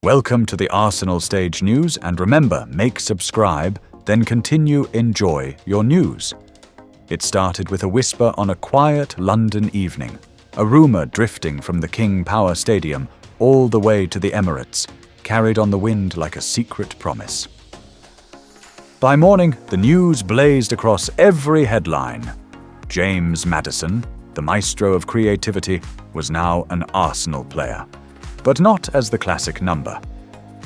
Welcome to the Arsenal Stage News, and remember, make subscribe, then continue enjoy your news. It started with a whisper on a quiet London evening, a rumour drifting from the King Power Stadium all the way to the Emirates, carried on the wind like a secret promise. By morning, the news blazed across every headline. James Maddison, the maestro of creativity, was now an Arsenal player. But not as the classic number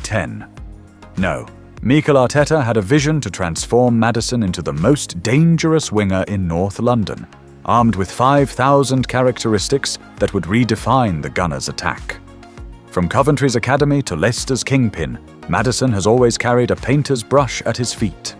10. No, Mikel Arteta had a vision to transform Maddison into the most dangerous winger in North London, armed with 5,000 characteristics that would redefine the Gunners' attack. From Coventry's academy to Leicester's kingpin, Maddison has always carried a painter's brush at his feet.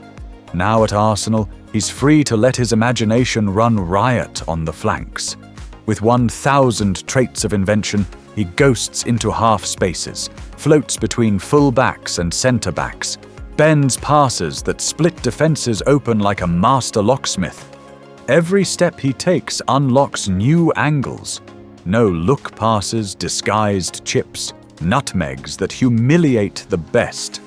Now at Arsenal, he's free to let his imagination run riot on the flanks. With 1,000 traits of invention, he ghosts into half spaces, floats between full-backs and centre-backs, bends passes that split defences open like a master locksmith. Every step he takes unlocks new angles. No look passes, disguised chips, nutmegs that humiliate the best.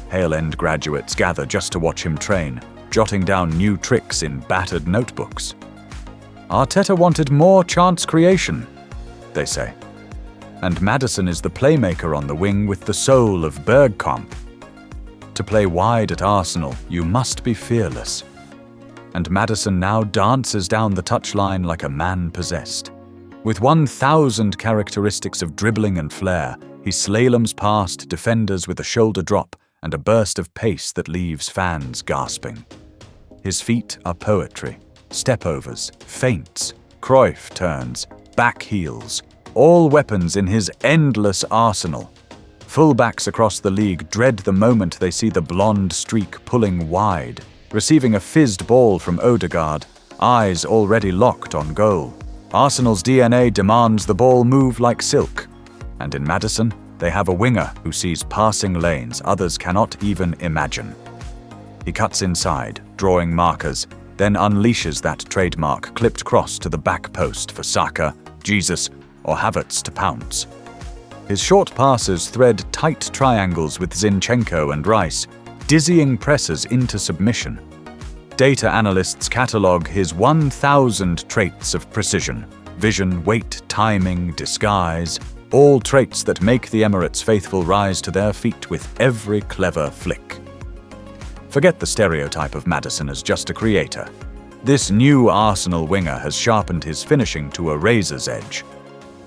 Hale End graduates gather just to watch him train, jotting down new tricks in battered notebooks. Arteta wanted more chance creation, they say. And Maddison is the playmaker on the wing with the soul of Bergkamp. To play wide at Arsenal, you must be fearless. And Maddison now dances down the touchline like a man possessed. With 1,000 characteristics of dribbling and flair, he slaloms past defenders with a shoulder drop and a burst of pace that leaves fans gasping. His feet are poetry. Stepovers, feints, Cruyff turns, back heels, all weapons in his endless arsenal. Fullbacks across the league dread the moment they see the blonde streak pulling wide, receiving a fizzed ball from Odegaard, eyes already locked on goal. Arsenal's DNA demands the ball move like silk, and in Maddison, they have a winger who sees passing lanes others cannot even imagine. He cuts inside, drawing markers, then unleashes that trademark clipped cross to the back post for Saka, Jesus, or Havertz to pounce. His short passes thread tight triangles with Zinchenko and Rice, dizzying presses into submission. Data analysts catalogue his 1,000 traits of precision, vision, weight, timing, disguise, all traits that make the Emirates faithful rise to their feet with every clever flick. Forget the stereotype of Maddison as just a creator. This new Arsenal winger has sharpened his finishing to a razor's edge.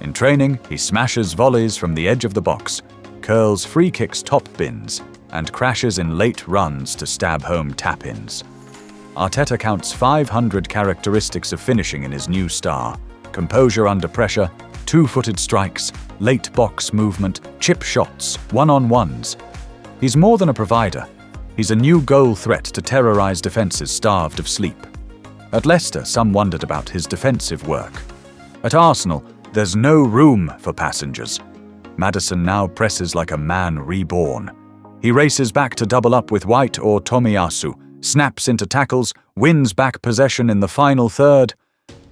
In training, he smashes volleys from the edge of the box, curls free kicks top bins, and crashes in late runs to stab home tap-ins. Arteta counts 500 characteristics of finishing in his new star: composure under pressure, two-footed strikes, late box movement, chip shots, one-on-ones. He's more than a provider. He's a new goal threat to terrorise defences starved of sleep. At Leicester, some wondered about his defensive work. At Arsenal, there's no room for passengers. Maddison now presses like a man reborn. He races back to double up with White or Tomiyasu, snaps into tackles, wins back possession in the final third.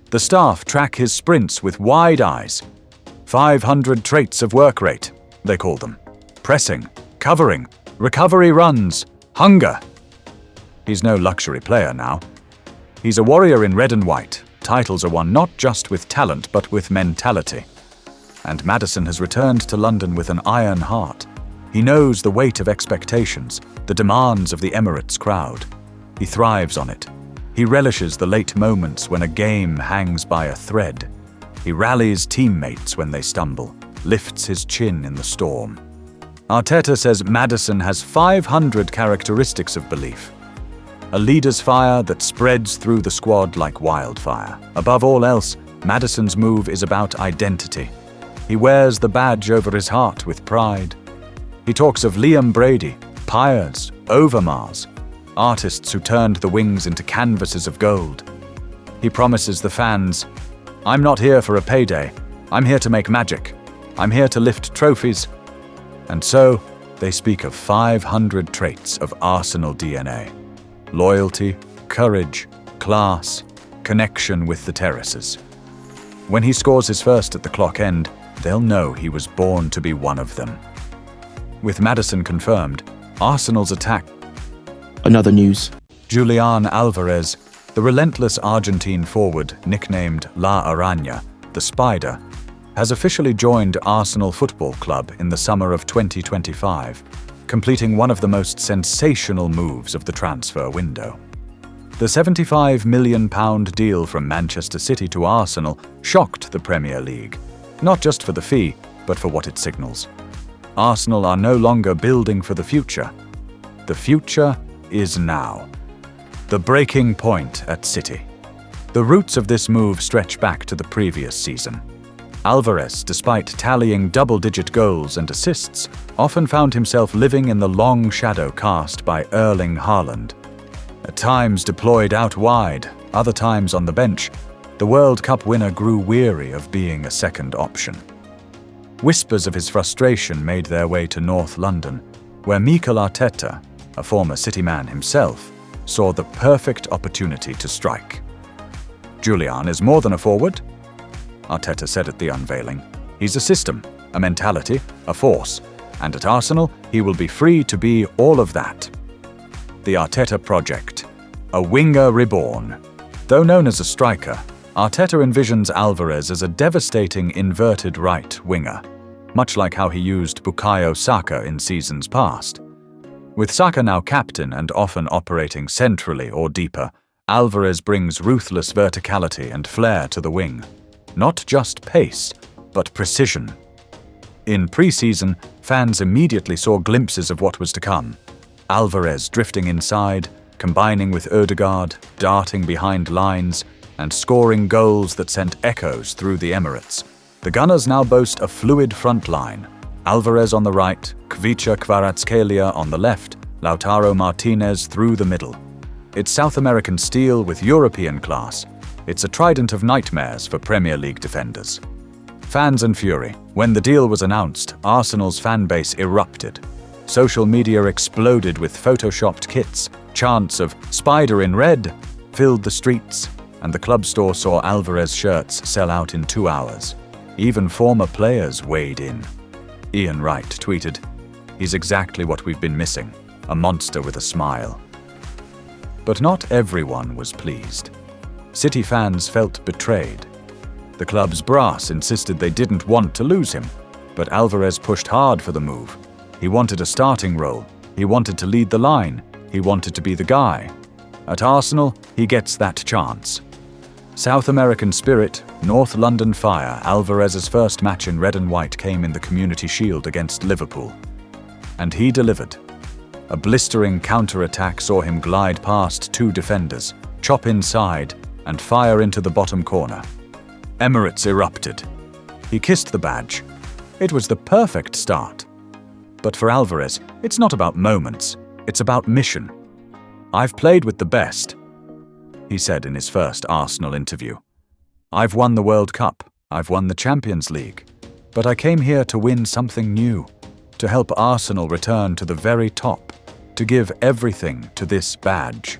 The staff track his sprints with wide eyes. 500 traits of work rate, they call them. Pressing, covering, recovery runs, hunger. He's no luxury player now. He's a warrior in red and white. Titles are won not just with talent but with mentality. And Maddison has returned to London with an iron heart. He knows the weight of expectations, the demands of the Emirates crowd. He thrives on it. He relishes the late moments when a game hangs by a thread. He rallies teammates when they stumble, lifts his chin in the storm. Arteta says Maddison has 500 characteristics of belief. A leader's fire that spreads through the squad like wildfire. Above all else, Maddison's move is about identity. He wears the badge over his heart with pride. He talks of Liam Brady, Pyers, Overmars, artists who turned the wings into canvases of gold. He promises the fans, "I'm not here for a payday. I'm here to make magic. I'm here to lift trophies." And so, they speak of 500 traits of Arsenal DNA. Loyalty, courage, class, connection with the terraces. When he scores his first at the clock end, they'll know he was born to be one of them. With Maddison confirmed, Arsenal's attack. Another news. Julian Alvarez, the relentless Argentine forward nicknamed La Araña, the Spider, has officially joined Arsenal Football Club in the summer of 2025, completing one of the most sensational moves of the transfer window. The £75 million deal from Manchester City to Arsenal shocked the Premier League, not just for the fee, but for what it signals. Arsenal are no longer building for the future. The future is now. The breaking point at City. The roots of this move stretch back to the previous season. Alvarez, despite tallying double-digit goals and assists, often found himself living in the long shadow cast by Erling Haaland. At times deployed out wide, other times on the bench, the World Cup winner grew weary of being a second option. Whispers of his frustration made their way to North London, where Mikel Arteta, a former City man himself, saw the perfect opportunity to strike. Julian is more than a forward, Arteta said at the unveiling. He's a system, a mentality, a force, and at Arsenal he will be free to be all of that. The Arteta Project, a winger reborn. Though known as a striker, Arteta envisions Alvarez as a devastating inverted right winger, much like how he used Bukayo Saka in seasons past. With Saka now captain and often operating centrally or deeper, Alvarez brings ruthless verticality and flair to the wing. Not just pace, but precision. In pre-season, fans immediately saw glimpses of what was to come. Alvarez drifting inside, combining with Ødegaard, darting behind lines, and scoring goals that sent echoes through the Emirates. The Gunners now boast a fluid front line. Alvarez on the right, Kvicha Kvaratskhelia on the left, Lautaro Martinez through the middle. It's South American steel with European class. It's a trident of nightmares for Premier League defenders. Fans and fury. When the deal was announced, Arsenal's fan base erupted. Social media exploded with photoshopped kits. Chants of "Spider in red" filled the streets, and the club store saw Alvarez shirts sell out in 2 hours. Even former players weighed in. Ian Wright tweeted, "He's exactly what we've been missing, a monster with a smile." But not everyone was pleased. City fans felt betrayed. The club's brass insisted they didn't want to lose him, but Alvarez pushed hard for the move. He wanted a starting role. He wanted to lead the line. He wanted to be the guy. At Arsenal, he gets that chance. South American spirit, North London fire. Alvarez's first match in red and white came in the Community Shield against Liverpool. And he delivered. A blistering counter-attack saw him glide past 2 defenders, chop inside, and fire into the bottom corner. Emirates erupted. He kissed the badge. It was the perfect start. But for Alvarez, it's not about moments, it's about mission. "I've played with the best," he said in his first Arsenal interview. "I've won the World Cup, I've won the Champions League, but I came here to win something new, to help Arsenal return to the very top, to give everything to this badge."